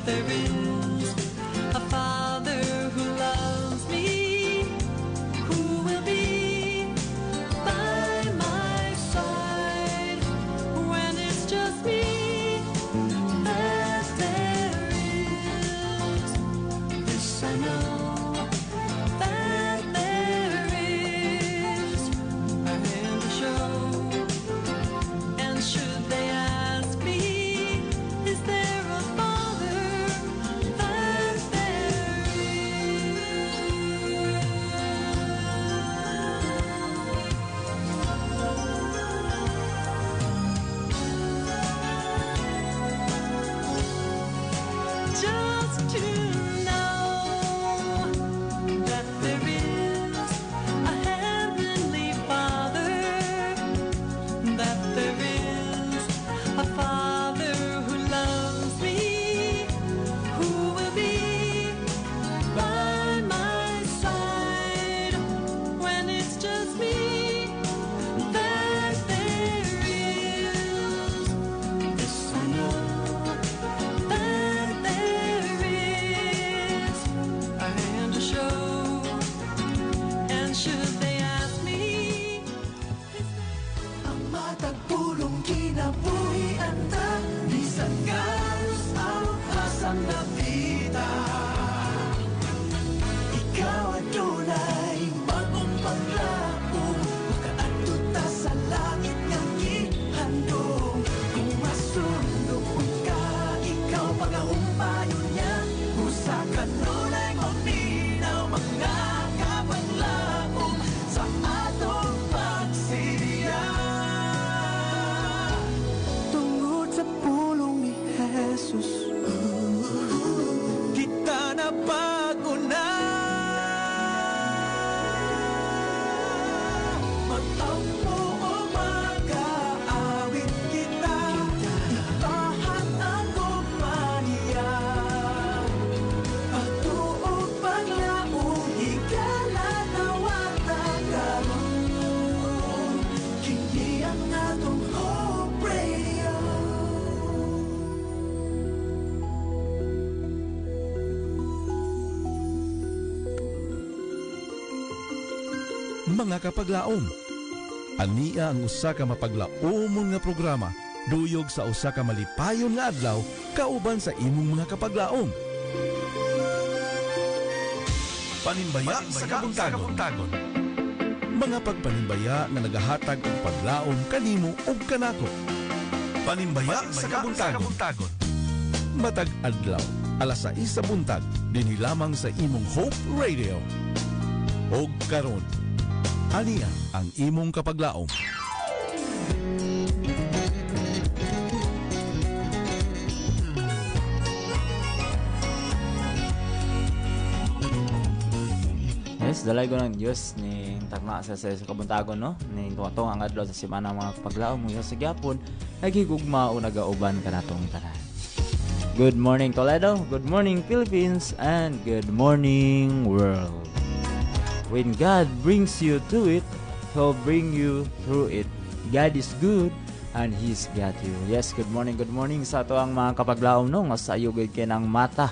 there is a Father who loves me, who will be by my side when it's just me. That there is, this I know, that there is a hand to show. And should they ask me, is there a Father? That there is. Just to know that there is a heavenly Father, that there is a Father who loves me, who will be by my side when it's just me. That there is, this I know, that there is a hand to show. And should they ask me, Ang matagpulong kinabuhian na bisan ganos ang asang napita. Ikaw adunay bagong paglaom, makaadto ta sa langit nga gihandom. Kung masundok ka, ikaw pagahumpayon niya. Usa ka nunay maminaw mga kapaglaom sa atong pagsilya. Tungod sa pulong ni Jesus, kita na paguna. Magtampo o mag-aawit kita, lahat ang kumaniya. Pagtuog paglaong, higala na watagaroon. Kini ang atong Hope Radio. Mga kapaglaom, ania ang usa ka mapaglaomon nga programa duyog sa usa ka malipayon nga adlaw kauban sa imong mga kapaglaom. Panimbaya sa kabuntagon. Mga pagpanimbaya nga nagahatag og paglaom kanimo ug kanako. Panimbaya sa kabuntagon. Matag adlaw, alas 6 sa buntag, dinhi lamang sa imong Hope Radio. Og karon, ania ang imong kapaglaom. Yes, dalay ko ng Diyos ni tagna sa kabuntagon, no? Ni tuwatong ang adlaw sa simana mga kapaglaom mo sa gyapon nagigugma o nagauban kanatong tanan. Good morning Toledo, good morning Philippines, and good morning world. When God brings you to it, He'll bring you through it. God is good and He's got you. Yes, good morning sa ato ang mga kapaglaom, no? Nga sayo gid kay ng mata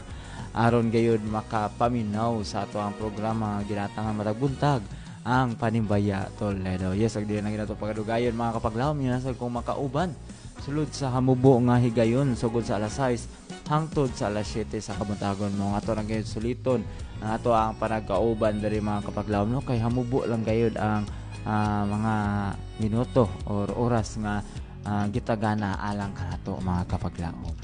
aron gayud makapaminaw sa ato ang programa ginatangan matag buntag ang Panimbaya Toledo. Yes, ag dili na ginato pagadugayon mga kapaglaom, yun nasa kung makauban sulod sa hamubo nga higayon sugod sa alas 6 hangtod sa alas 7 sa kabuntagon mo. Ato lang gayud suliton ang ato ang panagkauban diri mga kapaglaom, no? Kay hamubo lang gayud ang mga minuto or oras nga gitagana alang kanato mga kapaglaom.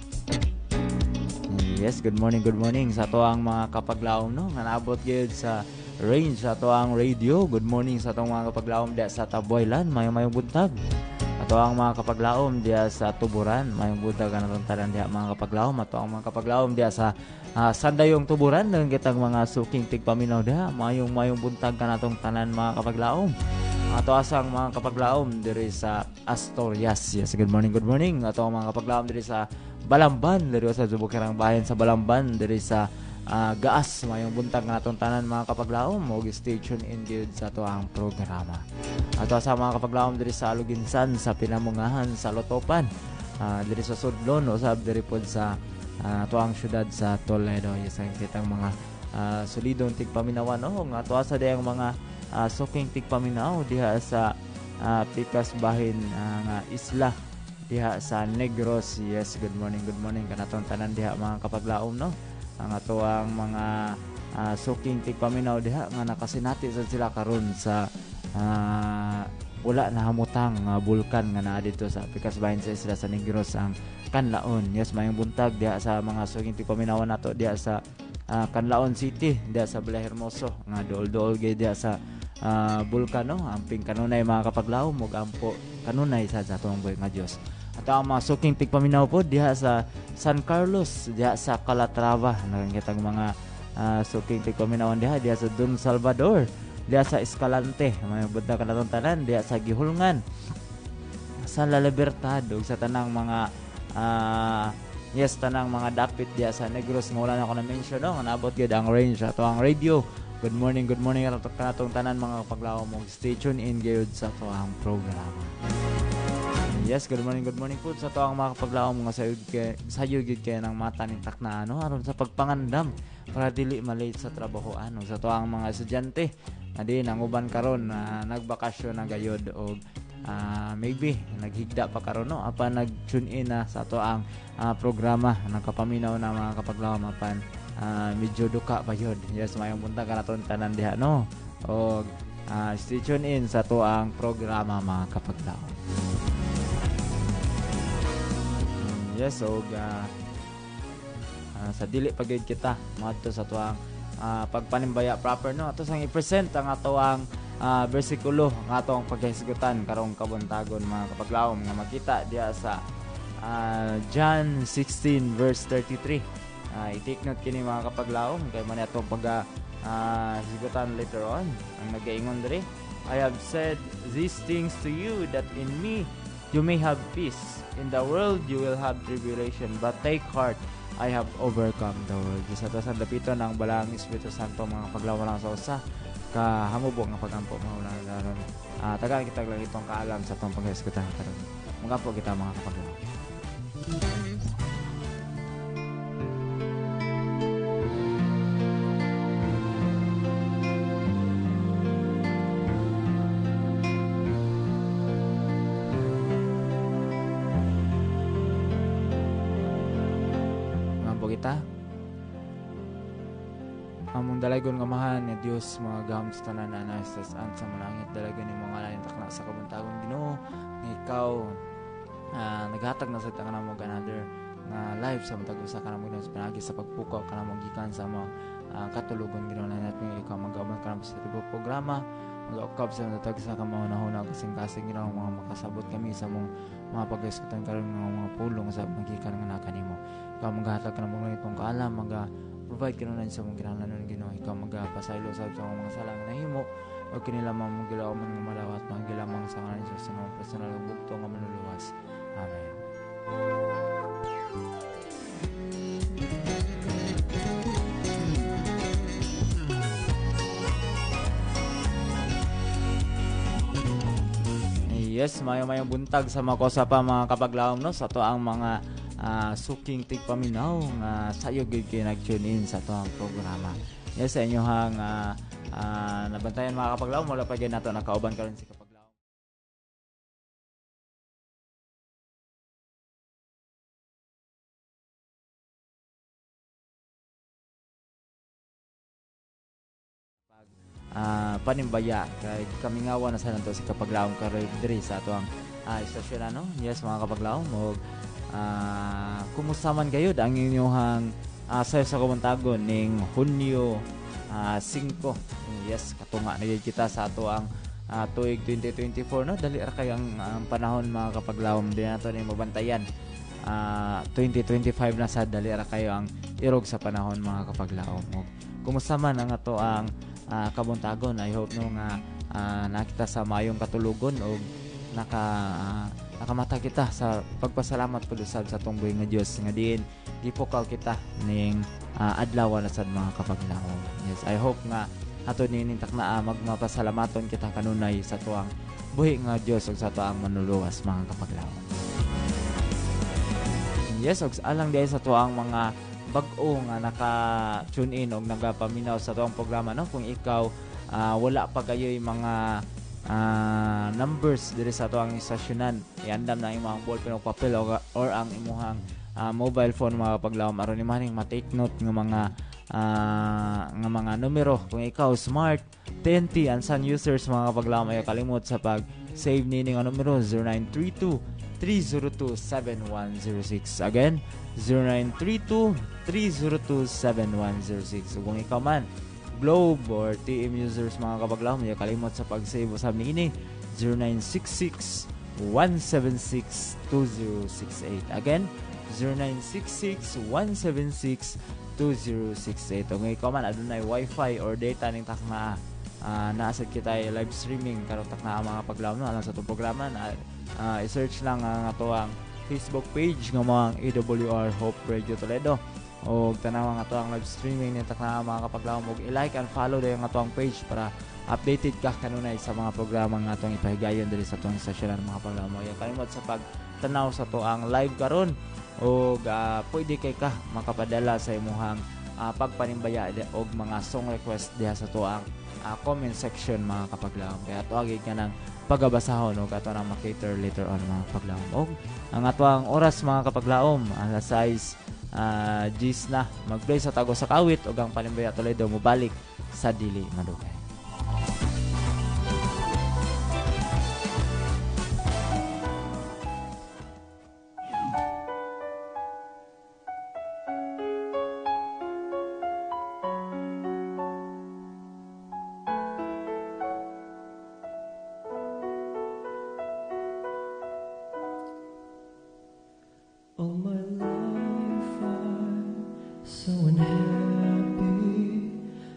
Yes, good morning sa ato ang mga kapaglaom, no? Nga naabot gayud sa range sa ato ang radio. Good morning sa atong mga kapaglaom diya sa Taboylan, mayong buntag. Ato ang mga kapaglaom diya sa Tuburan, mayong buntag kanatong tanan diya mga kapaglaom. Ato ang mga kapaglaom diya sa Sandayong Tuburan, nang kitang mga suking tigpaminaw diya, mayong buntag kanatong tanan mga kapaglaom. Ato asang mga kapaglaom diri sa Asturias. Yes, good morning. Ato ang mga kapaglaom diri sa Balamban, diri sa Zubukerang Bayan sa Balamban, diri sa Gaas, mayong buntag nga atong tanan mga kapaglaom. Og station indeed sa ato ang programa. Ato sa mga kapaglaom diri sa Aluginsan, sa Pinamungahan, sa Lotopan, diri sa Sudlon, usab diri pod sa tuang syudad sa Toledo. Yes, ang kitang mga solidong tigpaminawan nga tuwa sa dayang mga suking tigpaminaw diha sa pikas bahin nga isla diha sa Negros. Yes, good morning kanatong tanan diha mga kapaglaom no. Ang atuang mga suking tigpaminaw diha nga nakasinati sa sila karon sa wala na hamutang bulkan nga naa dito sa pikas bahin sa isla sa Negros ang Kanlaon. Yes, mayong buntag diha sa mga suking tigpaminawan nato diha sa Canlaon City diha sa Villahermoso nga dool-dool gay diha sa bulkan no. Amping kanunay mga kapaglaom ug ampo kanunay sa atong buhay nga Dios. At ang mga suking tigpaminaw po diha sa San Carlos diha sa Calatrava nakakitang mga suking tigpaminawan diha sa Don Salvador diha sa Escalante may budda kanatong tanan diha sa Gihulngan sa La Libertad ug sa tanang mga yes, tanang mga dapit diya sa Negros nga wala na ako na-mention no, nga naabot gyud ang range ato ang radio. Good morning kanatong tanan mga paglaom mo. Stay tuned in gyud sa ato ang programa. Yes, good morning po sa ato ang mga paglaom nga sayod gyud kay nang mata ning takna aron sa pagpangandam para dili malate sa trabaho sa ato ang mga estudyante nga di nang uban karon nagbakasyon na gayod og maybe naghigda pa karon no apan nag-tune in na sa ato ang programa nagkapaminaw na mga kapaglaom apan medyo duka pa yun. Yes, mayong punta kanaton tanan diha no og stay tune in sa ato ang programa mga kapaglaom. Yes, og sa dili pagid kita madto sa ato ang pagpanimbaya proper no ato sang i-present ang ato ang bersikulo nga atong paghisgutan karong kabuntagon mga kapaglaom nga makita diha sa John 16 verse 33. I-take note kini mga kapaglaom kay man atong hisgutan later on. Ang nagaingon diri, I have said these things to you that in me you may have peace. In the world you will have tribulation, but take heart, I have overcome the world. Sa to sa dapiton ang balang Espiritu Santo mga kapaglaom lang sa usa kahamubo nga pagampo mauna daron tagaan kita lang itong kaalam sa atong paghisgutan karon magampo kita mga kapaglaom. Magampo kita among dalagon nga mahan ni Dios mga gahom sa tanan na nasa sa malangit dalagon ni mga lain takna sa kabuntagon Ginoo nga ikaw naghatag na sa tangan mo another nga life sa matag usa ka namo sa panagi sa pagpukaw ka namo gikan sa mga katulugon Ginoo na natin ikaw magaban ka sa tibuok programa mag-ukab sa natag sa kamahunahon kasing-kasing Ginoo mga makasabot kami sa mong mga paghisgutan karon nga mga pulong sa magikan nga nakanimo ikaw maghatag ka namo itong kaalam provide kinahanglan sa mong kinahanglan Ginoo ikaw magapasaylo sa mga sala nga nahimo o kinilamang mong gilawman nga malawat mga gilamang sa ngalan sa mga personal nga bugto nga manuluwas. Amen. Yes, mayong buntag sa mga pa mga kapaglaom no sa to ang mga suking tigpaminaw nga sayo gid kay nag-tune in sa atong programa. Yes, sa inyohang nabantayan mga kapaglaom wala pa gyud nato nakauban karon si kapaglaom. Panimbaya kay kamingawan na sa nato si kapaglaom karon diri sa atong istasyon ano. Yes mga kapaglaom og kumusta man gayud ang inyong sayo sa kabuntagon ning Hunyo 5. Yes, katunga na gyud kita sa ato ang tuig 2024 no. Dali ra kay ang panahon mga kapaglaom din nato ni mabantayan. 2025 na sa dali ra kayo ang irog sa panahon mga kapaglaom. Kumusta man ang ato ang kabuntagon. I hope no nga nakita sa mayong katulugon o nakamata kita sa pagpasalamat pud sa atong buhi nga Dios nga diin gipukaw kita ning adlaw na sad mga kapaglaom. Yes, I hope nga ato ning takna magmapasalamaton kita kanunay sa tuang buhi nga Dios ug sa tuang manuluwas mga kapaglaom. Yes, og alang diay sa tuang mga bag-o nga naka-tune in og nagapaminaw sa tuang programa, no? Kung ikaw wala pa kayo'y mga numbers diri sa tuang istasyonan, iandam na imong ballpen o papel or ang imuhang mobile phone mga kapaglawom aron imaning ma-take note nga mga numero. Kung ikaw smart TNT and Sun users mga kapaglawom, ay kalimot sa pag-save nini nga numero 0932-302-7106. Again, 0932-302-7106. Kung ikaw man Globe or TM users mga kapaglawom, ay kalimot sa pag-save usab nini 0966-176-2068. Again, 0966-176-2068. Kung ikaw man adunay wifi or data ning takna naasad kita live streaming karong takna mga paglawom alang sa itong programa na i-search lang ang atoang Facebook page ng mga AWR Hope Radio Toledo o tanaw ang atoang live streaming ning takna mga kapaglawom og i-like and follow dayon ang atoang page para updated ka kanunay sa mga programa nga atong ipahigayon diri sa atong session mga kapaglawom. Ay kalimot sa pagtanaw sa atoang live karon o pwede kay ka makapadala sa imuhang pagpanimbaya og mga song request diha sa tuang comment section mga kapaglawom. Kaya tuagid ka ng pagabasahon o ato nang makater later on mga kapaglawom. Og ang atuang oras mga kapaglawom alas 6 G's na mag-play sa Tago sa Kawit o ang Panimbaya Toledo mubalik sa Dili Madugay. All my life I'm so unhappy.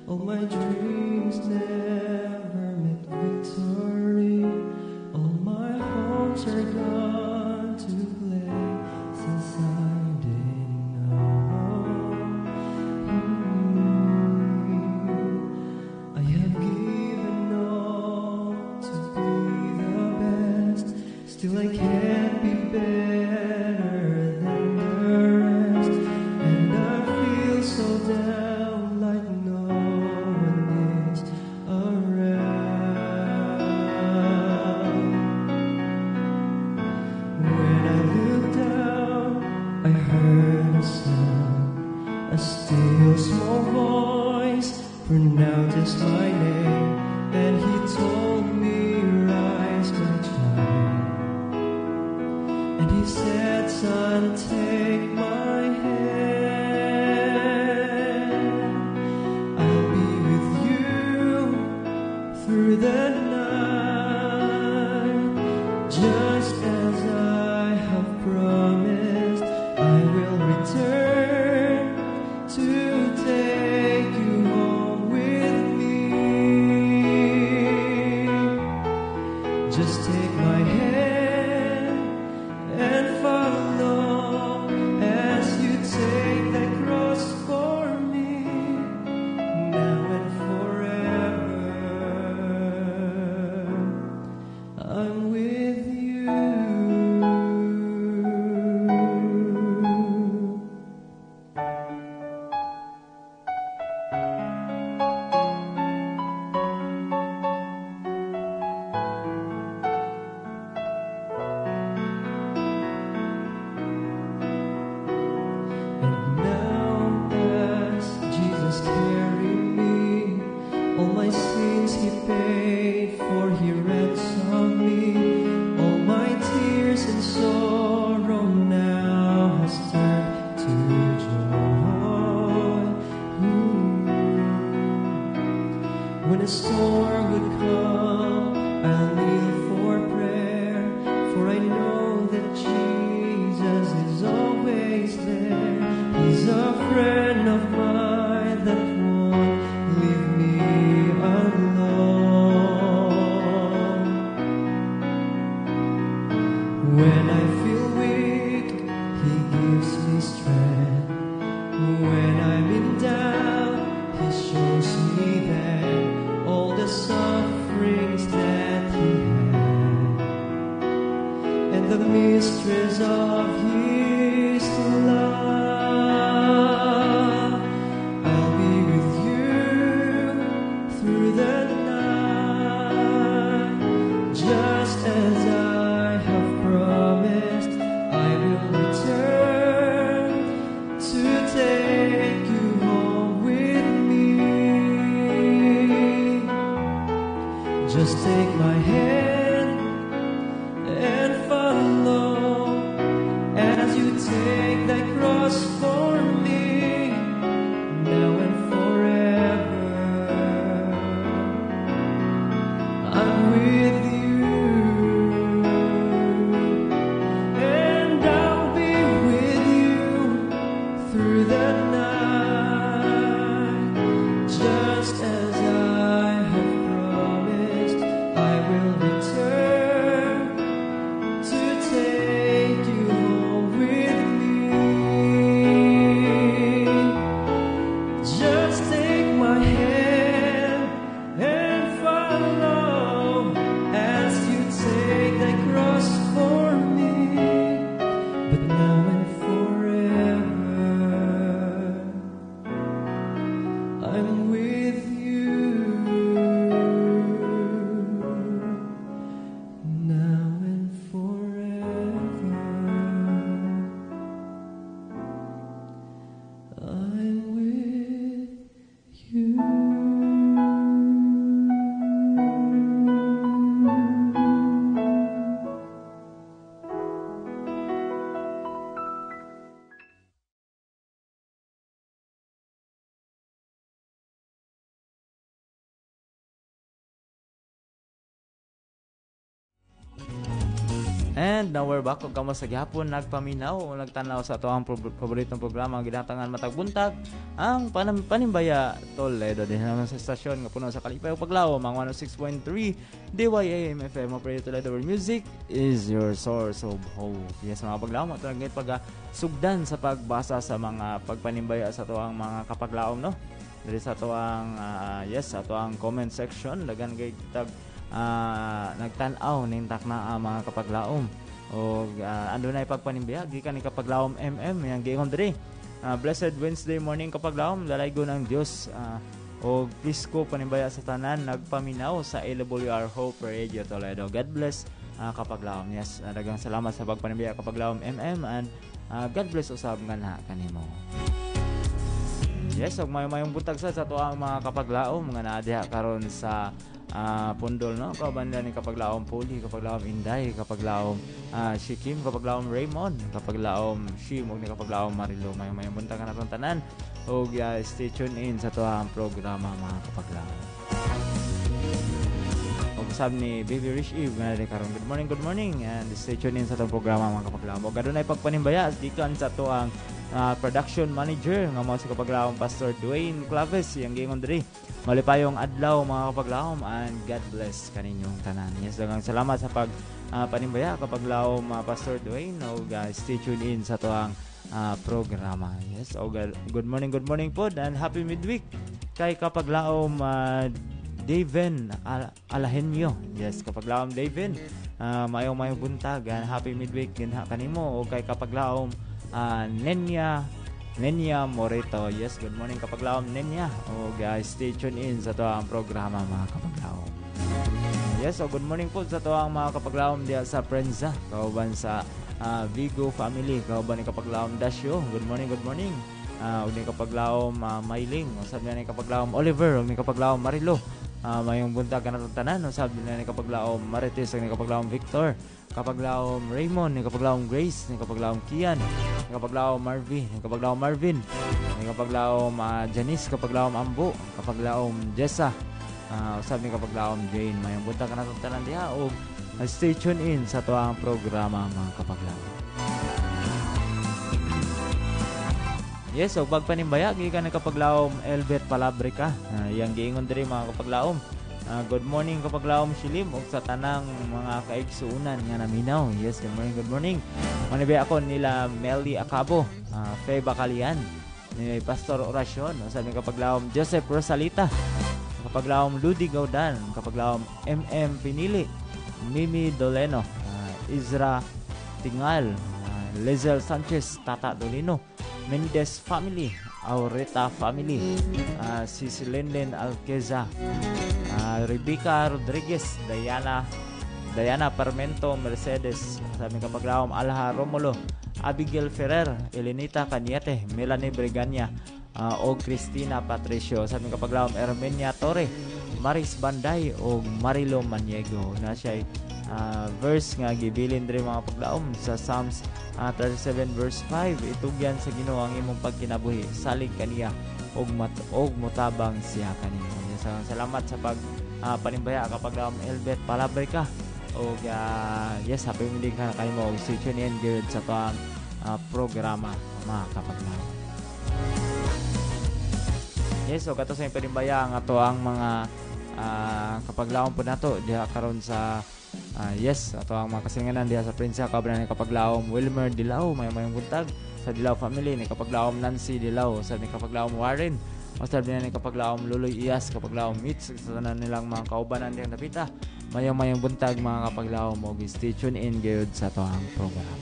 All my dreams never met victory. All my hopes are gone to places I didn't know. I have given all to be the best. Still I can't be better. Down like no one is around. When I looked down, I heard a sound, a still small voice pronounced my name, and he told me, "Rise, my child." And he said, "Son, take my hand. Through the night, just as I have promised, I will return to take you home with me. Just take my hand and follow as you take that cross for me, now and forever. I'm with you. And now as Jesus carried me, all my sins he paid for, he ransomed me. All my tears and sorrow now has turned to joy. When a storm would come, I'll kneel for prayer, for I know that Jesus is always there. He's a friend of mine that won't leave me alone. When I feel weak, he gives me strength. When I'm in doubt, he shows me that all the suffering Just take my hand and follow as you take that cross for me now and forever. I'm with you, and I'll be with you through the night, just as I have promised. I will return to take you home with me. Just take my hand and follow as you take that cross for me, but now and forever I'm with you. Now and forever I'm with you. And now we're back kung kamo sa gihapon nagpaminaw o nagtanaw sa atoang paboritong programa ang ginatangan matag buntag ang panimbaya Toledo din naman sa estasyon nga puno sa kalipay ug paglaom ang 106.3 DYAM FM Operator Toledo, where music is your source of hope. Yes, mga paglaom ato nagit pag sugdan sa pagbasa sa mga pagpanimbaya sa atoang mga kapaglaom, no, diri sa atoang yes, sa atoang comment section dagan kay tag nagtan-aw ning takna mga kapaglaom o ando na ipagpanimbiya gikan ni kapaglaom yang giingon diri. Blessed Wednesday morning kapaglaom, dalaygo ng Dios o pisko panimbaya sa tanan nagpaminaw sa AWR Hope Radio Toledo. God bless kapaglaom. Yes, daghang salamat sa pagpanimbiya kapaglaom and God bless usab nga na kanimo. Yes, og mayong buntag sa tuang mga kapaglaom nga naa diha karon sa Pundol, no, kauban ni kapaglaom Puli, kapaglaom Inday, kapaglaom Shikim, kapaglaom Raymond, kapaglaom Shim, ug ni kapaglaom Marilo. Mayong buntag na tanan og stay tuned in sa tuang programa mga kapaglaom. Og sab ni Baby Rich Eve nga rin karon. Good morning and stay tuned in sa tuang programa mga kapaglaom. Og adunay pagpanimbaya gikan sa tuang production manager nga mao si kapaglaom Pastor Dwayne Claves yang giingon diri. Malipayong adlaw mga kapaglaom and God bless kaninyong tanan. Yes, daghang salamat sa pag panimbaya kapaglaom Pastor Dwayne. O stay tuned in sa tuang programa. Yes, o good morning pod and happy midweek kay kapaglaom Daven Alahenyo. Yes, kapaglaom Daven, mayong buntag and happy midweek kanimo. O kay kapaglaom Nenya Moreto. Yes, good morning kapaglaom Nenya. O guys, stay tuned in sa toang programa mga kapaglaom. Yes, so good morning po sa toang mga kapaglaom diya sa Prensa, kauban sa Vigo family, kauban ni kapaglaom Dasyo. Good morning. Og ni kapaglaom Mailing, usab ni kapaglaom Oliver, og ni kapaglaom Marilo. Mayong buntag kanatong tanan, usab ni kapaglaom Marites, og ni kapaglaom Victor, kapaglaom Raymond, ni kapaglaom Grace, ni kapaglaom Kian, ni kapaglaom Marvin, ni kapaglaom Marvin, ni kapaglaom Janice, kapaglaom Ambo, kapaglaom Jessa, usab ni kapaglaom Jane. Mayong buntag kanatong tanan diha og stay tuned in sa tuang programa mga kapaglaom. Yes, so pagpanimbaya gikan ni kapaglaom Elbert Palabrica, yang giingon diri mga kapaglaom. Good morning kapaglaom Shilim ug sa tanang mga kaigsuunan nga naminaw. Yes, good morning. Manibay ako nila Melly Acabo, Faye Bacalian, ni Pastor Orasyon, sa ni kapaglaom Joseph Rosalita, kapaglaom Ludi Gaudan, kapaglaom MM Pinili, Mimi Doleno, Izra Tingal, Lezel Sanchez, Tata Dolino, Mendez family, Aureta family, si Silenden Alqueza, Rebecca Rodriguez, Diana Parmento Mercedes, sa aming kapaglaom Alha Romulo, Abigail Ferrer, Elenita Cañete, Melanie Bregania, o Cristina Patricio, sa aming kapaglaom Ermenia Torre, Maris Banday o Marilo Maniego na siya verse nga gibilin diri mga paglaom sa Psalms 37 verse 5. Itugyan sa Ginoo ang imong pagkinabuhi, salig kaniya og motabang siya kanimo. Salamat sa pag panimbaya kapag Elbet palabre ka og yes, happy meeting ka kanimo og tune in good sa tuang programa mga kapaglaom. Yes, so kato sa yung panimbaya ang ato ang mga kapaglaom po nato diha karon sa yes, ato ang mga kasinganan diha sa Prinsa Cabra ni kapaglaom Wilmer Dilao, mayong buntag sa Dilao family ni kapaglaom Nancy Dilao, sa ni kapaglaom Warren, o sa din ni kapaglaom Luloy Iyas, kapaglaom Mitch, sa tanan nilang mga kaubanan diyang napita. Mayong buntag mga kapaglaom og stay tune in gyud sa ato ang programa.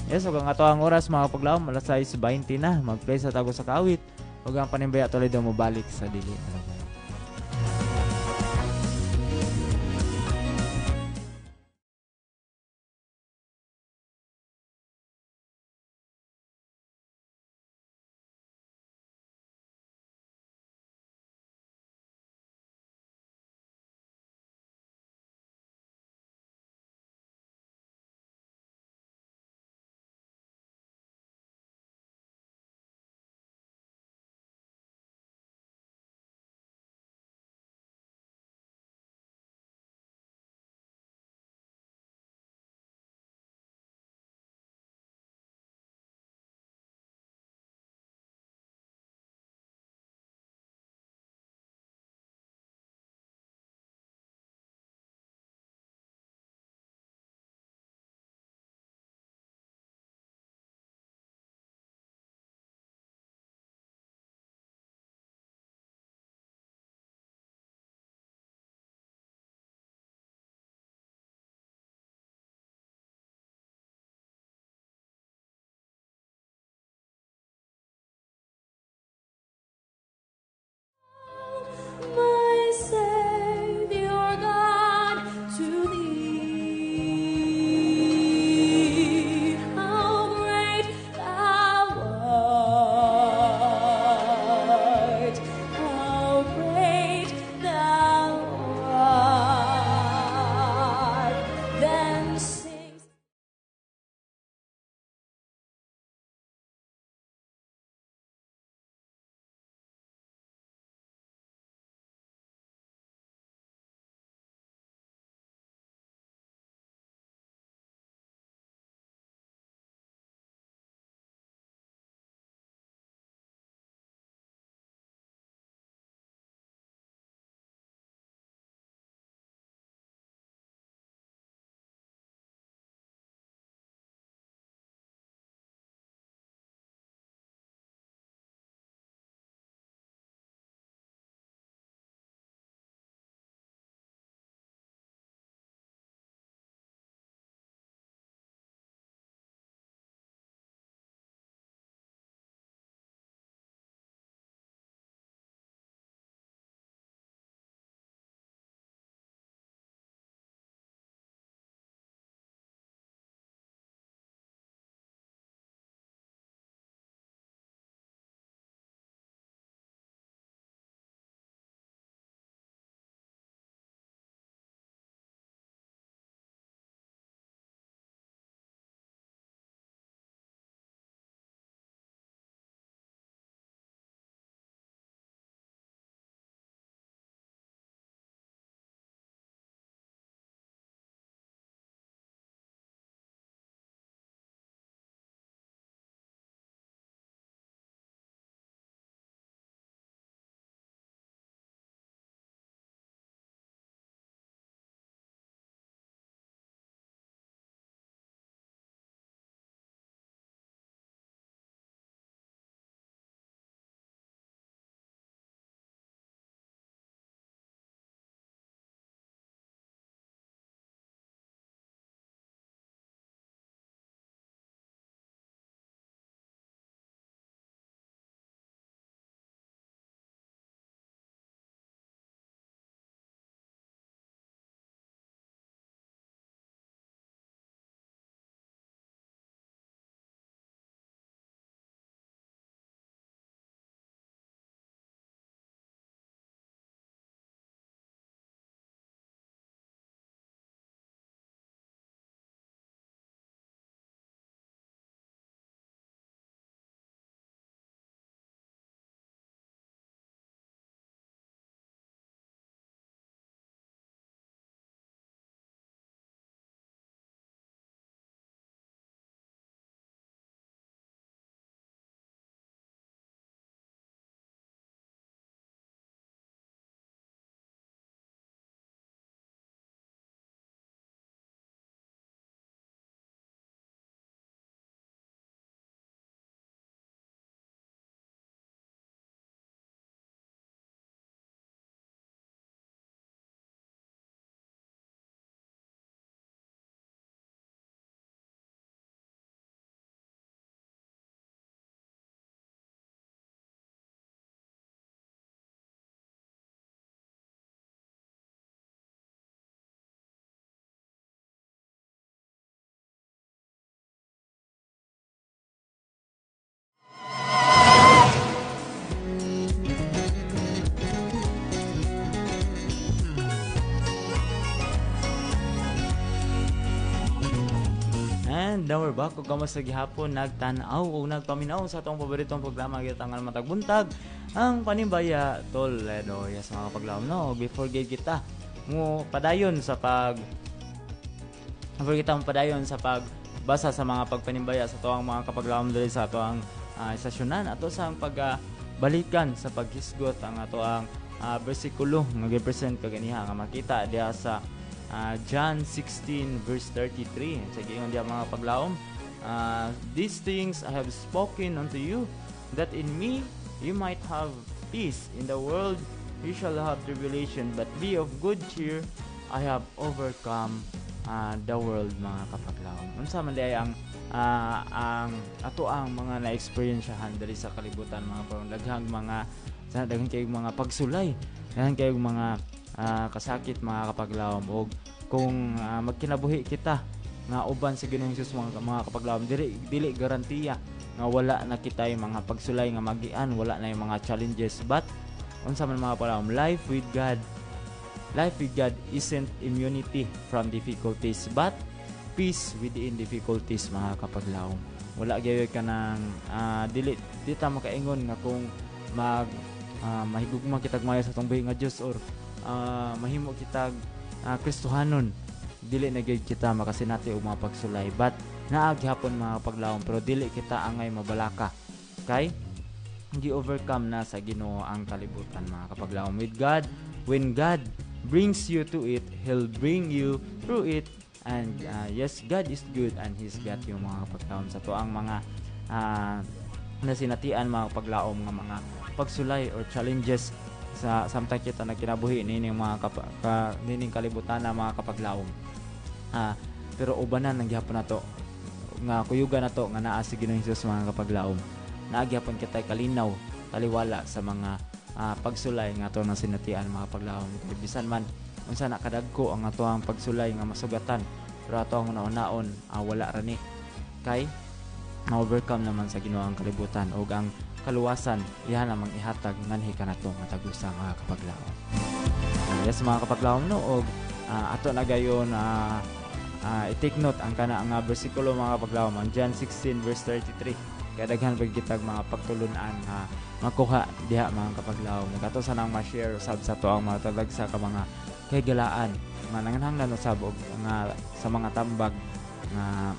Yes, ug ang ato ang oras mga kapaglaom alas 6:20 na, mag-play sa tago sa kawit ug ang panimbaya tuloy daw mobalik sa dili. And now we're back. Kung kamusta gihapon, nagtanaw o nagpaminaw sa itong paboritong programa gitangan matagbuntag ang Panimbaya Toledo. Yes, mga kapaglaom, no? Before kita mo padayon sa pagbasa sa mga pagpanimbaya sa tuwang mga kapaglaom dali sa tuwang istasyonan ato sa pagbalikan sa paghisgot ang ato ang bersikulo nga gi-present kaganiha nga makita diha sa John 16 verse 33. Sa giingon diha mga kapaglaom, these things I have spoken unto you, that in me you might have peace. In the world you shall have tribulation, but be of good cheer, I have overcome the world, mga kapaglaom. Unsa man diay ang ato ang mga na-experiencehan diri sa kalibutan, mga parang daghang kay mga pagsulay, daghang kay mga kasakit, mga kapaglaom. Og kung magkinabuhi kita nga uban sa Ginoong Hesus, mga kapaglaom, dili garantiya nga wala na kitay mga pagsulay nga magian, wala na yung mga challenges. But unsa man, mga kapaglaom, life with God isn't immunity from difficulties, but peace within difficulties, mga kapaglaom. Wala gyud ka nang dili ta makaingon nga kung mahigugma kitag mayo sa tong buhi nga Dios, or mahimo kitag Kristohanon, dili na gyud kita makasinati og mga pagsulay. But naa gihapon, mga kapaglaom, pero dili kita angay mabalaka kay gi-overcome na sa Ginoo ang kalibutan, mga kapaglaom. With God, when God brings you to it, He'll bring you through it. And yes, God is good and He's got you, mga kapaglaom. Sa tuang mga nasinatian, mga kapaglaom, nga mga pagsulay or challenges sa samtang kita nagkinabuhi nining mga nining kalibutan na, mga kapaglaom. Pero ubanan ng gihapon nato nga kuyugan nato nga naa si Ginoong Hesus, mga kapaglaom. Naagyapon kita kalinaw, taliwala sa mga pagsulay nga ato nang sinatian, mga kapaglaom. Bisan man unsa na kadagko ang ato ang pagsulay nga masugatan, pero ato ang naon wala ra ni kay na-overcome naman sa Ginoo ang kalibutan, ug ang kaluwasan iha namang ihatag nganhi kanato nga tagusa, mga kapaglaom. Yes, mga kapaglaom, no, og ato na gayon i-take note ang kana nga bersikulo, mga kapaglaom, ang John 16 verse 33. Kaya daghan pag kitag mga pagtulunan nga makuha diha, mga kapaglaom. Ato sa nang ma-share usab sa to ang mga talagsa ka mga kaygalaan nga nanganhanglan usab og nga sa mga tambag nga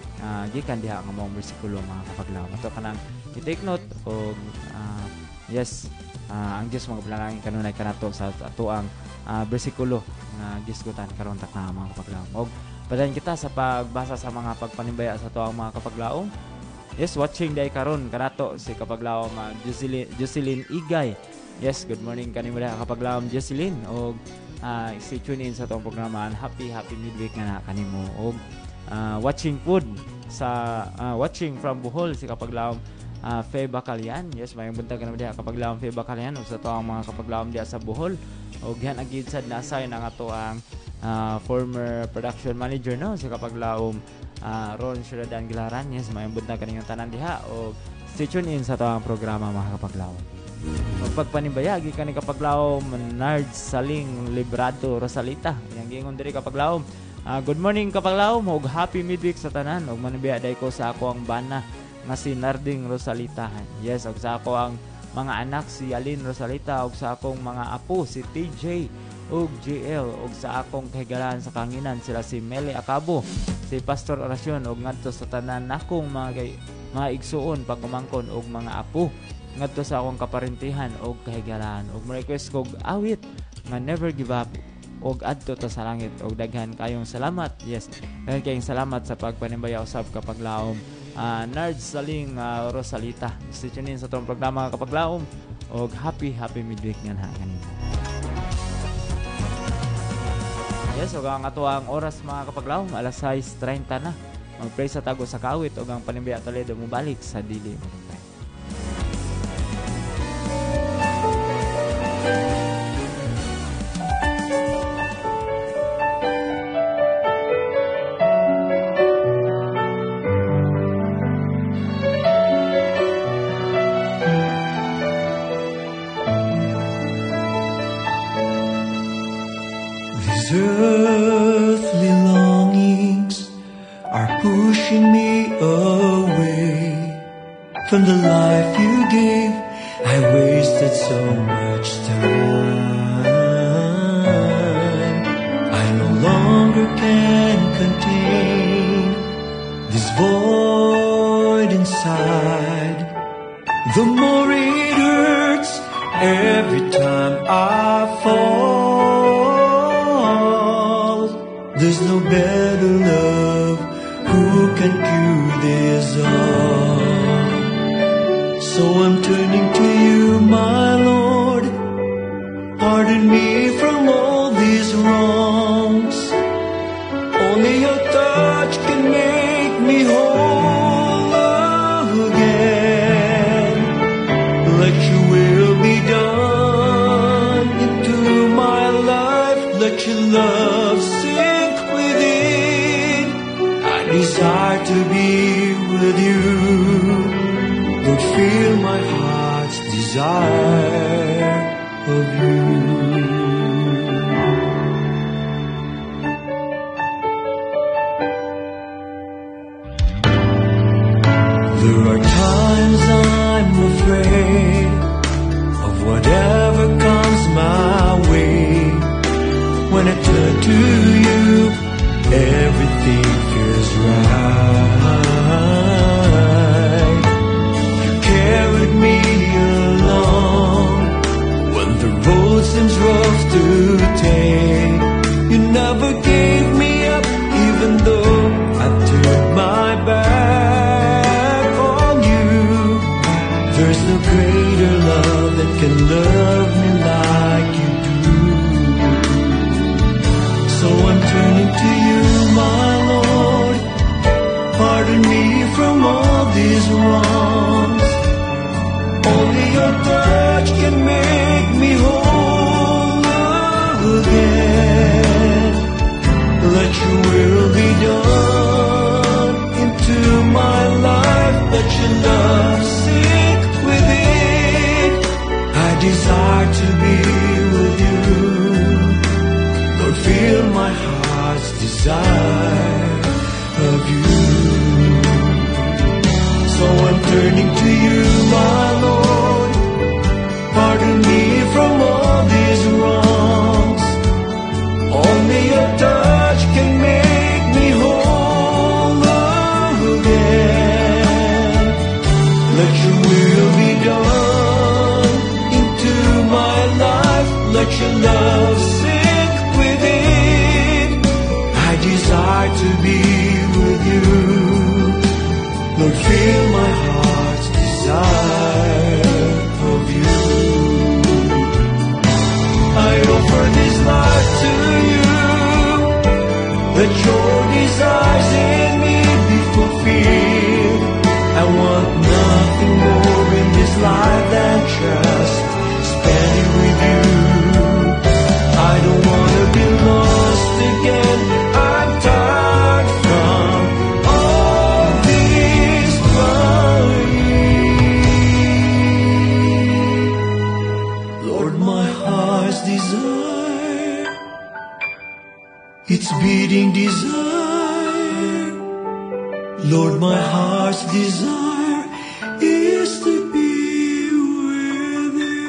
gikan diha nga mga bersikulo, mga kapaglaom. Ato kanang i-take note og yes, ang Dios magpalangin kanunay kanato sa ato ang bersikulo nga gisgutan karon tak na, mga kapaglaom. Og padayon kita sa pagbasa sa mga pagpanimbaya sa ato ang mga kapaglaom. Yes, watching day karon kanato si kapaglaom Jocelyn Igay. Yes, good morning kanimo diha, kapaglaom Jocelyn. Og stay tune in sa atong programa. Happy midweek nga na kanimo. Og watching food sa watching from Bohol si kapaglaom Faye Bacalian. Yes, may buntag kanimo diha, kapaglaom Faye Bacalian, og sa to ang mga kapaglaom diha sa Bohol. Og yan agid sad na assign ang ato ang former production manager, no, si kapaglaom Ron Sheridan Gilaran. Yes, may buntag kaniyong tanan diha, og stay tune in sa to ang programa, mga kapaglaom. Og pagpanimbaya gi kani kapaglaom Nard Saling Librado Rosalita. Yang gingon diri, kapaglaom, good morning, kapaglaom, og happy midweek sa tanan. Og manibaya day ko sa ako ang bana nga si Narding Rosalita. Yes, og sa ako ang mga anak si Alin Rosalita, og sa akong mga apo si TJ ug JL, og sa akong kahigalan sa Kanginan sila si Meli Acabo, si Pastor Orasyon, og ngadto sa tanan nakong mga igsuon pagkumangkon og mga apo ngadto sa akong kaparintihan og kahigalan. Og ma-request kog awit nga Never Give Up og adto ta sa langit. Og daghan kayong salamat. Yes, daghan kayong salamat sa pagpanimbaya usab, kapaglaom Nard Saling Rosalita. Stay tuned in sa itong programa, kapaglaom, og happy midweek nga na kanina. Yes, og ang ato ang oras, mga kapaglaom, alas 6:30 na. Mag-pray sa tago sa kawit og ang Panimbaya Toledo mubalik sa dili mo. These earthly longings are pushing me so much time. I no longer can contain this void inside. The more it hurts every time I fall. There's no better love who can cure this all. So I'm turning to you, my Lord. Pardon me from all these wrongs. Only your touch can make me whole again. Let your will be done into my life. Let your love sink within. I desire to be with you. Lord, feel my heart's desire of you. There are times I'm afraid of whatever comes my way. When I turn to you, everything feels right. You carried me along when the road seems rough to take. You never gave me up, even though I turned my back on you. There's no greater love that can love me like you do. So I'm turning to you, my Lord. Pardon me from all these wrongs. Only your touch can make me whole again. Let your will be done into my life. Let your love sink within. I desire to be with you. Lord, feel my heart's desire of you. So I'm turning to you, my Lord. Pardon me from all these wrongs. Only your touch can make me whole again. Let your will be done into my life. Let your love sink within. I desire to be with you. Lord, feel my heart's desire of you. I offer this life to you. Let your desires in me be fulfilled. I want nothing more in this life than just spending with you. I don't want to be lost again. I'm tired from all this fighting. Lord, my heart's desire, it's beating desire. Lord, my heart's desire is to be with you.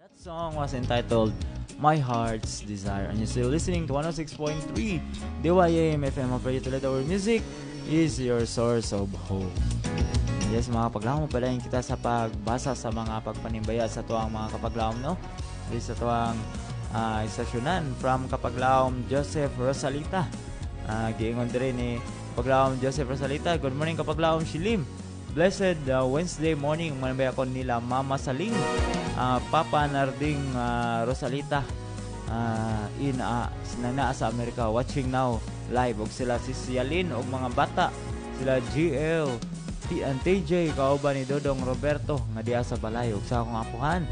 That song was entitled My Heart's Desire, and you're still listening to 106.3 DYAM FM. Operator Toledo, where music is your source of hope. Yes, mga kapaglaom, palayin kita sa pagbasa sa mga pagpanimbaya sa tuwang mga kapaglaom, no? Sa tuwang istasyonan from kapaglaom Joseph Rosalita. Giingon din ni kapaglaom Joseph Rosalita. Good morning kapaglaom Shilim. Blessed Wednesday morning. Manabay ako nila Mama Saling, Papa Narding Rosalita, sinana sa Amerika, watching now live. Og sila si Sialin og mga bata, sila GL, TJ, kauban ni Dodong Roberto nga diya sa balay. Og sa akong apuhan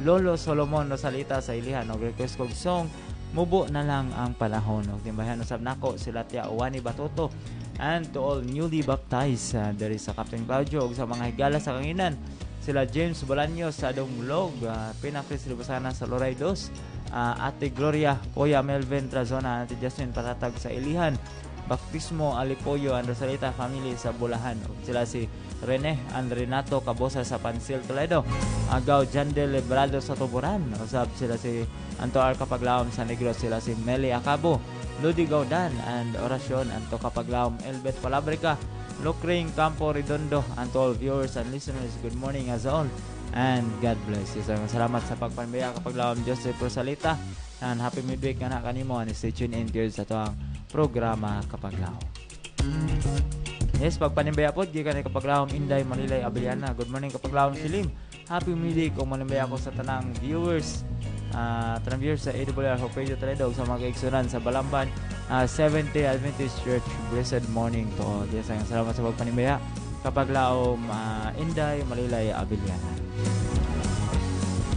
Lolo Solomon Rosalita sa ilihan. Og request kong song mubo na lang ang panahon. Og timbayan usab nako sila Tia Uwani Batoto, and to all newly baptized there is sa Captain Claudio ug sa mga higala sa kanginan, sila James Bolaños sa Dumlog, Pinakris Libasana sa Loray 2, Ate Gloria, Kuya Melvin Trazona, Ate Justin Patatag sa Ilihan, Baptismo Alipoyo and Rosalita family sa Bulahan. Ug sila si Rene and Renato Cabosa sa Pansil Toledo, Agaw Jandel Lebrado sa Tuburan, usab sila si Anto R. Kapaglaom sa Negros, sila si Meli Acabo, Ludi Gaudan and Orasyon Anto Kapaglaom, Elbet Palabrica, Lukring Campo Redondo, and to all viewers and listeners, good morning as all, and God bless you. Salamat sa pagpanbaya Kapaglaom Joseph Rosalita, and happy midweek nga na kanimo, and stay tuned in here sa tuang programa Kapaglaom. Yes, pagpanimbaya po gikan ni Kapaglaom Inday Manilay Abellana. Good morning Kapaglaom Silim, happy midweek kung manimbaya ko sa tanang viewers, tanang viewers sa AWR Hope Radio Toledo, sa mga kaigsunan sa Balamban, Seventh Day Adventist Church. Blessed morning to all. Yes, salamat sa pagpanimbaya Kapaglaom Inday Manilay Abellana.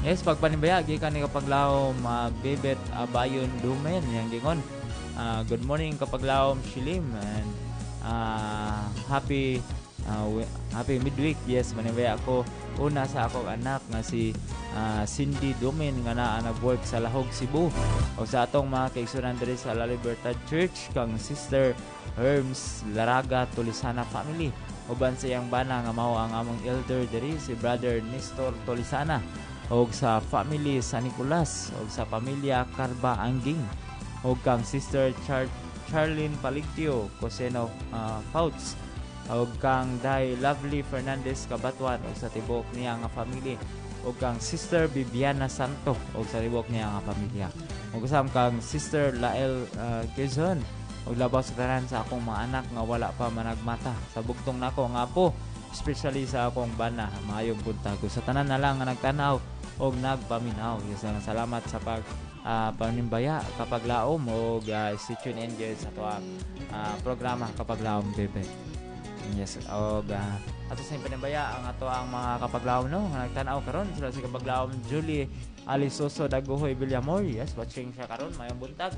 Yes, pagpanimbaya gikan ni Kapaglaom Bebet Abayon Dumen yang gingon. Good morning Kapaglaom Silim, and happy midweek. Yes, manibaya ako una sa akong anak nga si Cindy Dumin nga naa nag-work sa Lahog, Cebu, o sa atong mga kaigsunan diri sa La Libertad Church kang Sister Herms Laraga Tolisana family, uban sa iyang bana nga mao ang among elder diri si Brother Nestor Tolisana, og sa family sa Nicolas, og sa pamilya Carba Angging, og kang Sister Charlene Paligtio Coseno Fouts, og kang Day Lovely Fernandez Kabatuan og sa tibok niya nga family, og kang Sister Bibiana Santo og sa tibok niya nga pamilya, og usam kang Sister Lael Quezon, og labaw sa tanan sa akong mga anak nga wala pa managmata sa bugtong nako nga po, especially sa akong bana. Maayong buntag sa tanan na lang nga nagtanaw og nagpaminaw. Yes, salamat sa panimbaya Kapaglaom, o si tune in sa tuwang programa Kapaglaom Bebe. Yes, o ato sa panimbaya ang ato ang mga Kapaglaom no nga nagtanaw karon, sila si Kapaglaom Julie Alisoso Daguhoy Villamor. Yes, watching siya karon mayong buntag.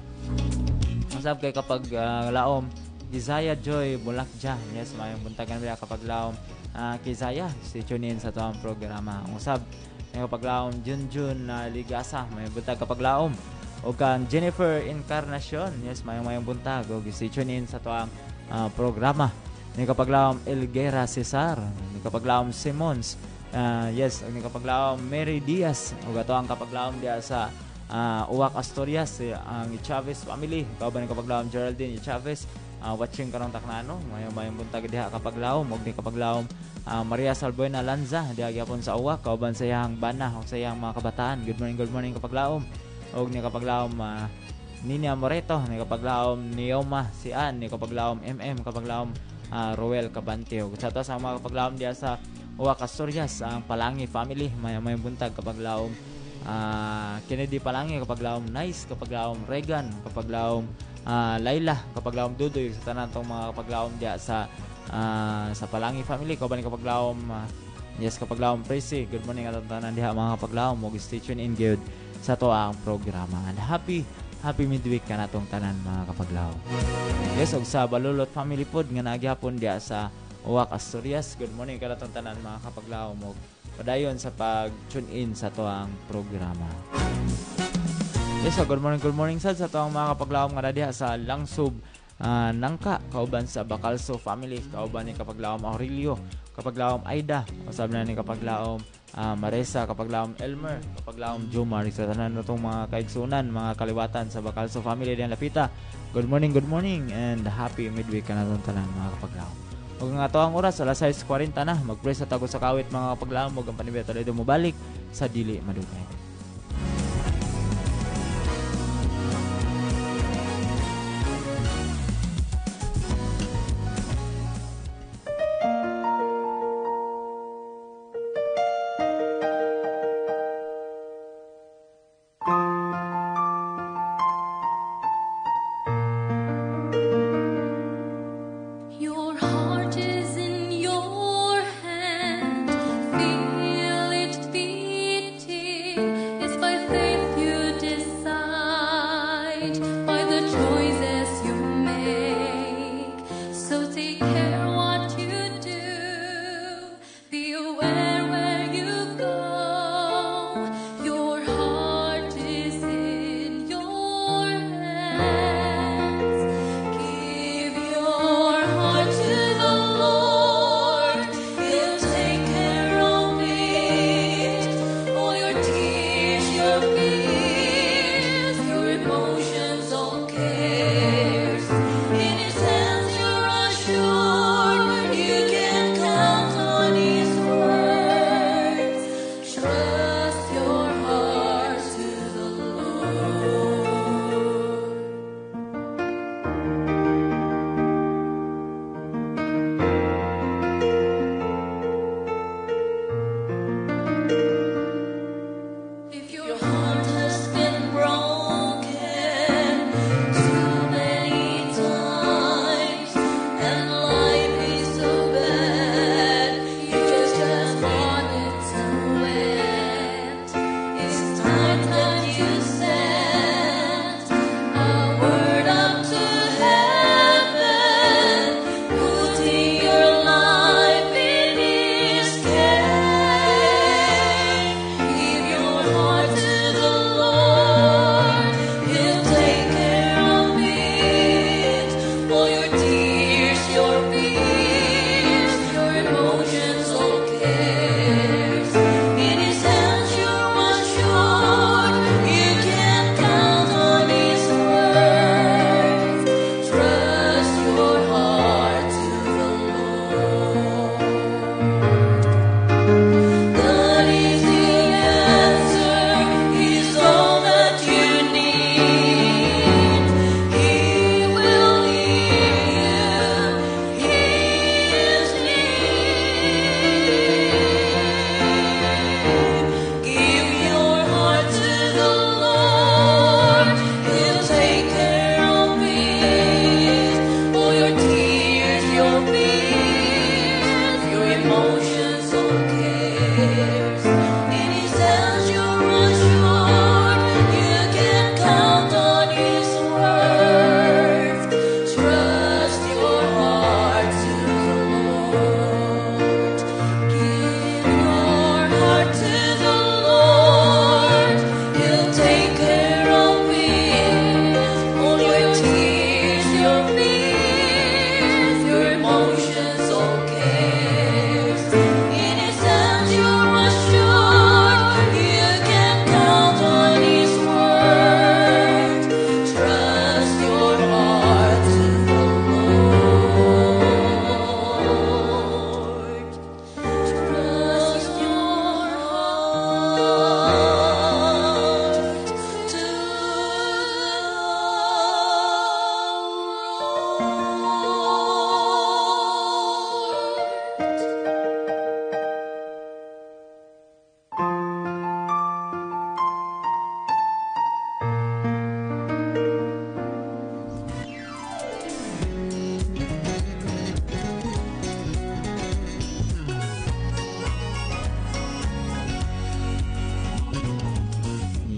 Masab kay Kapaglaom Isaiah Joy Bulakja. Yes, mayong buntag kanila Kapaglaom Kisaya, si tune in sa tuwang programa. Usab Kapaglaom Junjun Ligasa, may buntag Kapaglaom, o kang Jennifer Encarnacion. Yes, mayong buntag, o stay tune in sa tuang programa ni Kapaglaom Elguera Cesar, ni Kapaglaom Simons, yes, ni Kapaglaom Mary Diaz, o gato ang Kapaglaom dia sa Uwak Asturias, ang Chavez family, kauban ni Kapaglaom Geraldine Chavez, watching karong taknano, mayong buntag diha Kapaglaom, og ni Kapaglaom Maria Salbuena Lanza diha gyapon sa Uwak, kauban sa iyang bana o sa iyang mga kabataan. Good morning Kapaglaom, og ni Kapaglaom Nina Moreto, ni Kapaglaom Nioma Sian, ni Kapaglaom Kapaglaom Roel Cabante, og sa to sa mga Kapaglaom diha sa Uwak Asturias, ang Palangi family, mayong buntag Kapaglaom Kennedy Palangi, Kapaglaom Nice, Kapaglaom Regan, Kapaglaom Laila, Kapaglaom Dudoy, sa tanan tong mga Kapaglaom diha sa Palangi family, kauban ni Kapaglaom yes, Kapaglaom Presi. Good morning atong tanan diha mga Kapaglaom, og stay tuned in good sa to ang programa, and happy midweek kanatong tanan mga Kapaglaom. Yes, og sa Balulot family pod nga nagyapon diha sa Uwak Asturias, good morning kanatong tanan mga Kapaglaom, og padayon sa pag-tune in sa to ang programa. Yes, so good morning sad sa toang mga Kapaglaom nga diha sa Langsub Nangka, kauban sa Bacalso family, kauban ni Kapaglaom Aurelio, Kapaglaom Aida, usab na ni Kapaglaom Maresa, Kapaglaom Elmer, Kapaglaom Jomar, sa tanan natong mga kaigsunan, mga kaliwatan sa Bacalso family diyan lapita. Good morning and happy midweek kanatong tanan mga Kapaglaom. Ug nga to ang oras alas 6:40 na, mag-pray sa tago sa kawit mga Kapaglaom, ug ang panibaya Toledo mobalik sa dili madugay. Feel it beating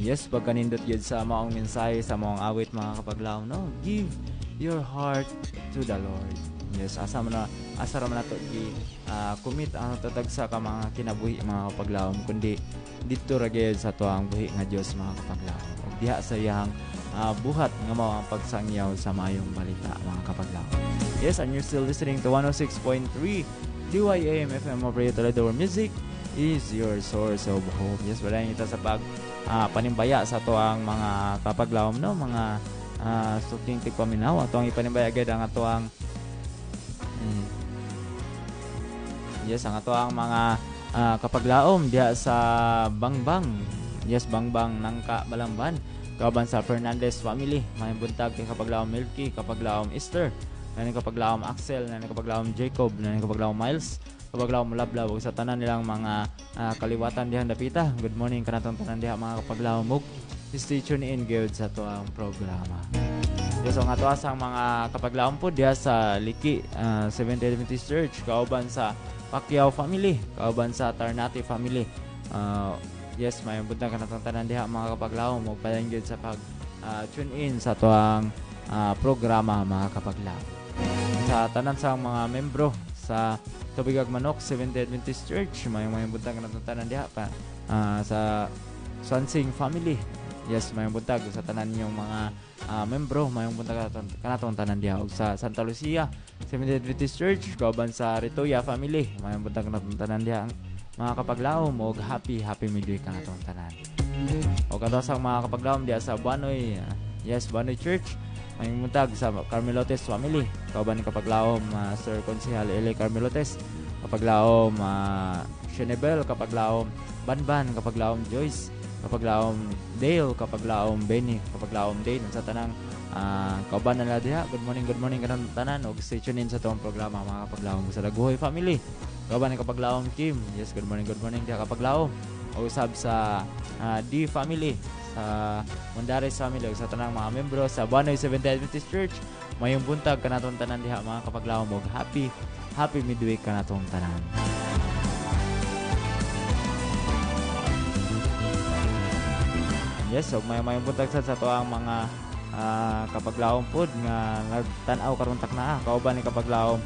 Yes, pagkanindot yun sa maong mensahe, sa maong awit mga kapaglaom, no? Give your heart to the Lord. Yes, asa man na to commit ang tatag sa ka mga kinabuhi mga kapaglaom, kundi dito ra gyud sa tuang buhi nga Dios mga kapaglaom. Ug diha sa iyang buhat nga mao ang pagsangyaw sa mayong balita mga kapaglaom. Yes, and you're still listening to 106.3 DYAM FM Operator Toledo, where music is your source of hope. Yes, wala ita sa pag panimbaya sa tuang mga kapaglaom, no? Mga suking tigpaminaw ato ang ipanimbaya gid ang ato ang yes, ang ato ang mga kapaglaom diha sa Bangbang. Yes, Bangbang Nangka Balamban. Kauban sa Fernandez family, may buntag kay kapaglaom Milky, kapaglaom Esther, nani kapaglaom Axel, nani kapaglaom Jacob, nani kapaglaom Miles, kapaglaom Lablaw ug sa tanan nilang mga kaliwatan diha dapita. Good morning kanatong tanan diha mga kapaglaom. Ug stay tuned in gyud sa tuang programa. Yes, ang ato asang mga kapaglaom po diha sa Liki Seventh-day Adventist Church, kauban sa Pacquiao family, kauban sa Tarnati family. Yes, may buntag kanatong tanan diha mga kapaglaom, ug padayon gyud sa pag tune in sa tuang programa mga kapaglaom. Sa tanan sa mga membro sa Tubigag Manok Seventh-day Adventist Church, may buntag kanatong tanan diha pa sa Swansing family. Yes, may buntag sa tanan yung mga membro, may buntag kanatong tanan diha. Ug sa Santa Lucia Seventh-day Adventist Church, kauban sa Ritoya family, may buntag kanatong tanan diha mga kapaglaom. Og happy midweek kanatong tanan. Og ato sa mga kapaglaom diha sa Banoy, yes, Banoy Church, may buntag sa Carmelotes family, kauban ni kapaglaom Sir Konsehal L.A. Carmelotes, kapaglaom Shenebel, kapaglaom Banban, kapaglaom Joyce, kapaglaom Dale, kapaglaom Benny, kapaglaom Dane sa tanang kauban na diha. Good morning kanang tanan, og stay tuned in sa tuong programa mga kapaglaom. Sa Daguhoy family, kauban ni kapaglaom Kim. Yes, good morning diha kapaglaom. Og usab sa D family, sa Mundares family, og sa tanang mga membro sa Banoy Seventh-day Adventist Church, mayong buntag kanatong tanan diha mga kapaglaom. Og happy midweek kanatong tanan. Yes, so may buntag sa tuang mga kapaglaom pod nga nagtan-aw karon takna, kauban ni kapaglaom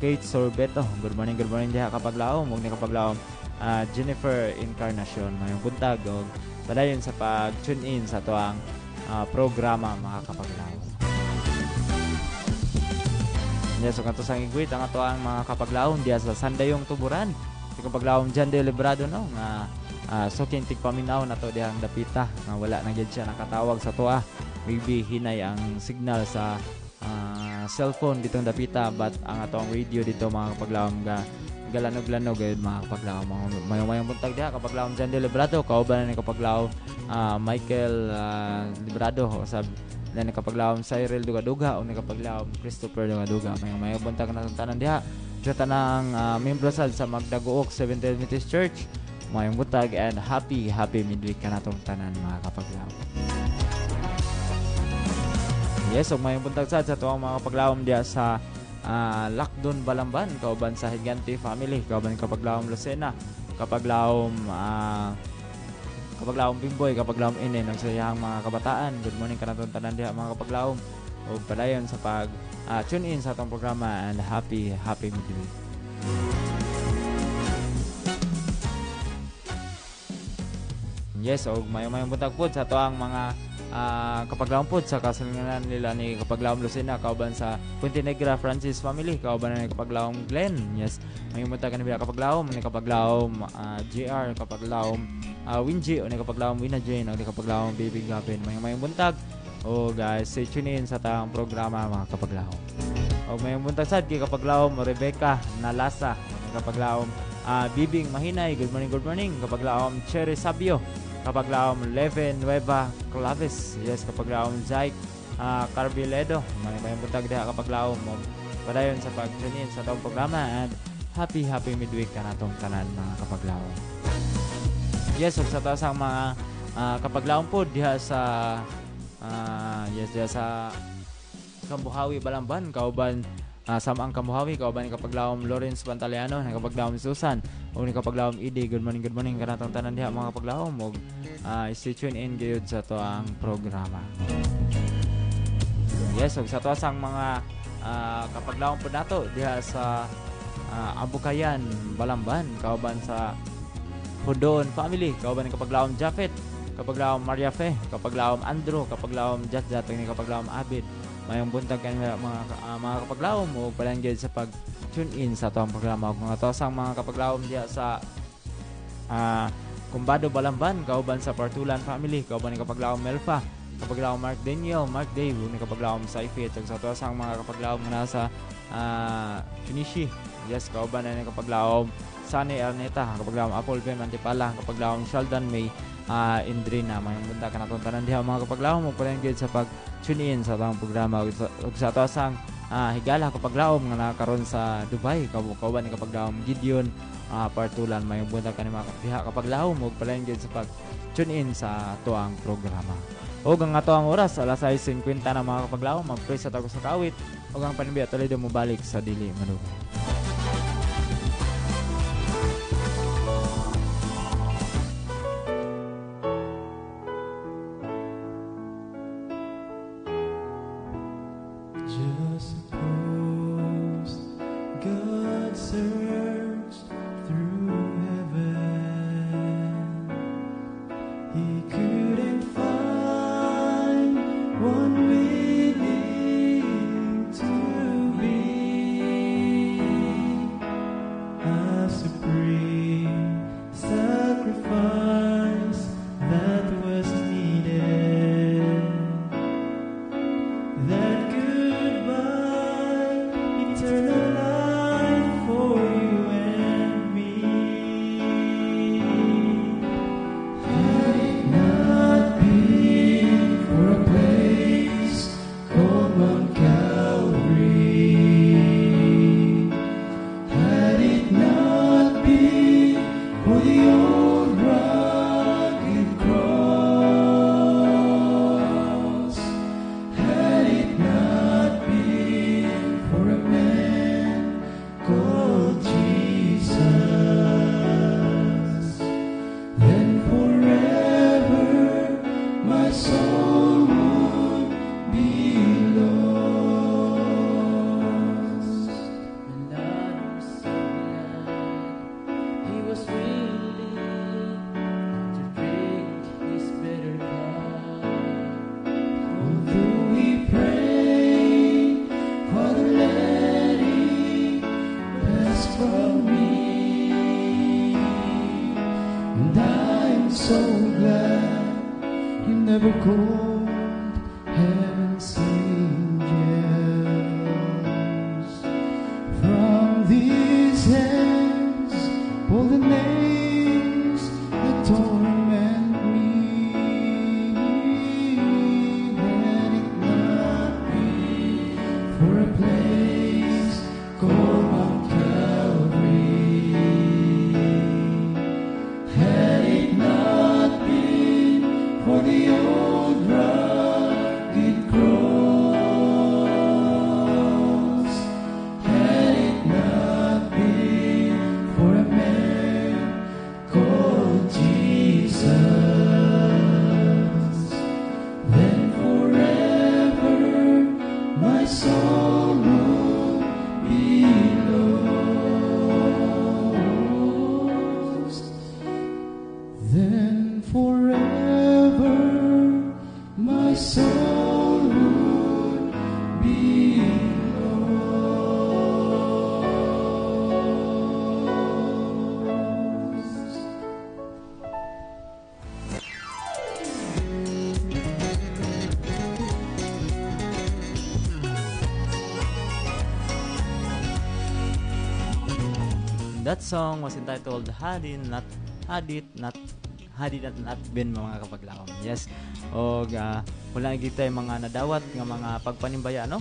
Kate Sorbeto. Good morning diha kapaglaom. Ug ni kapaglaom Jennifer Encarnacion, may buntag og padayon sa pag-tune in sa tuang programa mga kapaglaom. Yes, so kanto sang igwit ang tuang mga kapaglaom diha sa Sandayong Tuburan, si kapaglaom Jan de Librado, no, nga so kintig paminaw na to dihang dapita nga wala na gyud siya nakatawag sa tuwa. Maybe hinay ang signal sa cellphone ditong dapita, but ang atong radio dito mga kapaglaom galanog-lanog gyud mga kapaglaom. Mayong buntag diha kapaglaom Jan de Librado, kauban ni kapaglaom Michael Librado, usab ni kapaglaom Cyril Dugaduga, o ni kapaglaom Christopher Dugaduga. Mayong buntag na tanan diha sa tanang membro sa Magdaguok Seventh-day Adventist Church. Mayong butag and happy midweek kanatong tanan mga kapaglaom. Yes, og mayong buntag sa tuwang mga kapaglaom diya sa Lakdon Balamban, kauban sa Higante family, kauban kapaglaom Lucena, kapaglaom Bimboy, kapaglaom Ine ng sayang mga kabataan. Good morning kanatong tanan diya mga kapaglaom. Og padayon sa pag tune in sa atong programa and happy midweek. Yes, og mayong buntag pod sa tuang mga kapaglaom pod sa kasalangan nila ni kapaglaom Lucena, kauban sa Puente Negra Francis family, kauban ni kapaglaom Glenn. Yes, mayong buntag kanila kapaglaom ni kapaglaom JR, kapaglaom Winji, o ni kapaglaom Wina Jane, o ni kapaglaom Baby Gavin. Mayong buntag. O guys, stay tuned in sa taang programa mga kapaglaom. O mayong buntag sad kay kapaglaom Rebecca Nalasa, o ni kapaglaom Bibing Mahinay. Good morning. Kapaglaom Cherry Sabio, kapaglaom Leven Nueva Claves. Yes, kapaglaom Zaik Carbiledo. Mayong buntag diha kapaglaom. Padayon sa pag-tune in sa taong programa and happy midweek kanatong tanan mga kapaglaom. Yes, ug sa taas ang mga kapaglaom po diha sa diha sa Kambuhawi Balamban, kauban Samang Kambuhawi, kauban ni kapaglaom Lawrence Pantaleano, ni kapaglaom Susan, o ni kapaglaom Idi. Good morning kanatong tanan diha mga kapaglaom. Og stay tune in gayud sa to ang programa. Yes, ug sa to sang mga kapaglawom po nato diha sa Abukayan, Balamban, kauban sa Hudon family, kauban ni kapaglawom Jafet, kapaglawom Maria Fe, kapaglawom Andrew, kapaglawom Jat ni kapaglawom Abid. Mayong buntag kanila mga kapaglawom ug palanggid sa pag tune in sa to ang programa ug mga to sang mga kapaglawom diha sa Kumbado Balamban, kauban sa Partulan family, kauban ni kapaglawom Melfa, kapaglawom Mark Daniel, Mark Dave, ni kapaglawom Saifit, ug sa to sang mga kapaglawom nga nasa Tunishi. Yes, kauban na ni kapaglawom Sunny Erneta, kapaglawom Apple Pem Antipala, kapaglawom Sheldon May Indrina, mayong bunda ka natong tanan diha mga kapaglawom ug palanggid sa pag tune in sa tong programa ug sa to sang higala kapaglawom nga nakaron sa Dubai, kauban ni kapaglawom Gideon Partulan, mayong bunda ka ni mga diha kapaglawom ug palanggid sa pag tune in sa tuang programa. Ug ang ato ang oras alas 6:50 na mga kapaglawom, mag-pray sa tagos sa kawit ug ang panimbiya tuloy mo balik sa dili manugay. Just suppose God searched through heaven, He couldn't find one willing to be a supreme sacrifice that was needed. That goodbye, eternal life for you and me. Had it not been for a place called Mount Calvary, had it not been for the old rugged cross, had it not been for a man called Jesus, then forever my soul would be lost. And I'm so glad He was willing to drink His bitter cup. Although we pray, Father, let it pass from me. And I'm so glad You never cold heaven's angels. From these hands pull the names that torment me. Had it not been for a place called Mount Calvary, had it not been for the old rugged cross, had it not been for a man called Jesus, then forever my soul would be lost. Then forever my soul would be lost. That song was entitled Had It Not Been mga kapaglawom. Yes. O wala kita yung mga nadawat ng mga pagpanimbaya, no?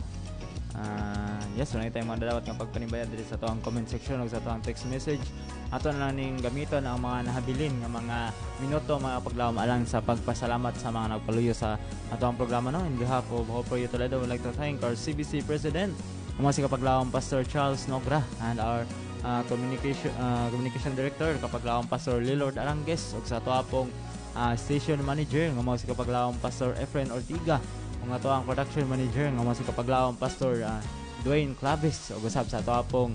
Yes, wala kita yung mga nadawat ng pagpanimbaya dito sa toang comment section o sa toang text message. Ato na lang ning gamiton ang mga nahabilin ng mga minuto mga kapaglawom alang sa pagpasalamat sa mga nagpaluyo sa atoang programa, no? In behalf of Hope for You Toledo, we'd like to thank our CBC President, ang mga kapaglawom Pastor Charles Nogra, and our communication director kapaglawom Pastor Lilord Arangues, ug sa ato apong station manager nga mao si kapaglaom Pastor Efren Ortiga, ug ato ang production manager nga mao si kapaglaom Pastor Dwayne Clavis, ug usab sa ato pong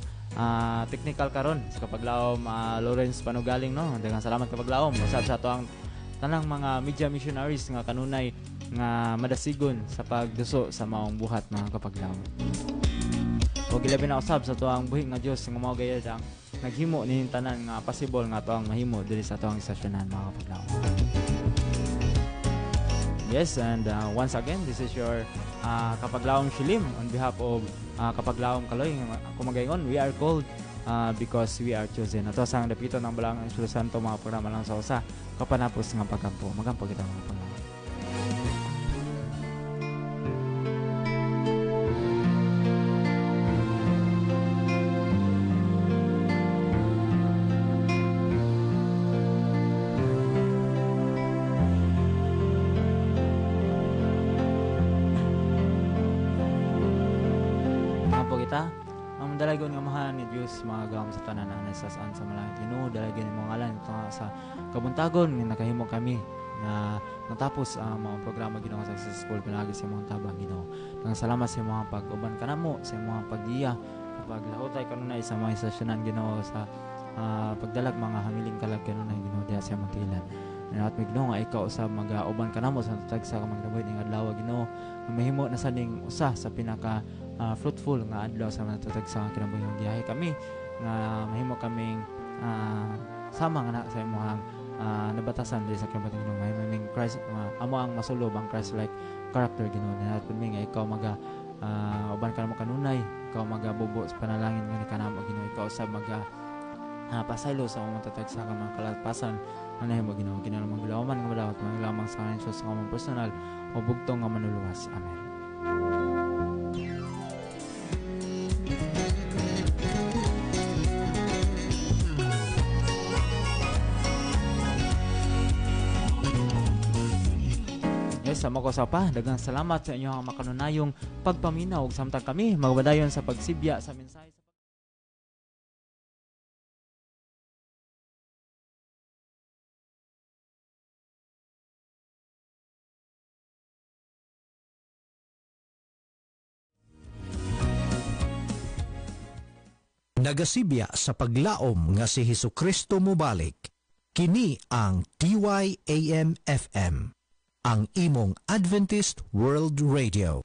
technical karon sa kapaglaom Lawrence Panugaling, no. Daghang salamat kapaglaom. Usab sa ato ang tanang mga media missionaries nga kanunay nga madasigon sa pagduso sa maong buhat mga kapaglaom. O gilabi na usab sa tuang buhi nga Dios nga mao gayud ang naghimo ning tanan nga possible nga tuang mahimo diri sa tuang istasyonan mga kapaglaom. Yes, and once again, this is your Kapaglaom Shilim on behalf of Kapaglaom Kaloy. Kung magayon, we are called because we are chosen. Ito sa dapito ng Balang Espiritu Santo mga programa lang sa usa kapanapos nga pagkampo. Magampo kita mga kapaglaom. Ang dalagon nga mahal ni Dios mga gam sa tanan na saan sa malangit Ginoo, dalagon ni mga ngalan ito nga sa kabuntagon nga nakahimo kami na natapos ang mga programa Ginoo sa successful pinagi sa mga tabang Ginoo. Nang salamat sa mga pag-uban kanamo, sa mga paggiya, paglahutay kanunay sa mga istasyonan Ginoo sa pagdalag mga hamiling kalag kanunay Ginoo diha sa magkilan. At may Ginoo nga ikaw usab mag-uban kanamo sa tutag sa kamangdaboy ning adlaw Ginoo, mahimo na sa ning usa sa pinaka fruitful nga adlaw sa natatag sa kinabuhing giyahe kami nga mahimo kaming sama nga na sa imong nabatasan diri sa kinabuhing Ginoo. Mahimong Christ amo ang masulob ang Christ-like character Ginoo. At pud nga ikaw maga uban kanamo kanunay, ikaw magabubo sa panalangin nga ni kanamo Ginoo. Ikaw usab maga pasaylo sa mga matatag sa mga kalapasan nga nahimo Ginoo. Kinahanglan maglawaman nga madawat lamang sa Jesus nga mga personal o bugtong nga manuluwas. Amen. Sa mga kasapa, daghang salamat sa inyong makanunayong pagpaminaw ug samtang kami magbadayon sa pagsibya sa mensahe. Nagasibya sa paglaom nga si Hesukristo mobalik. Kini ang DYAM-FM, ang imong Adventist World Radio.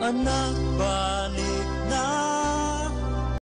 Anak ba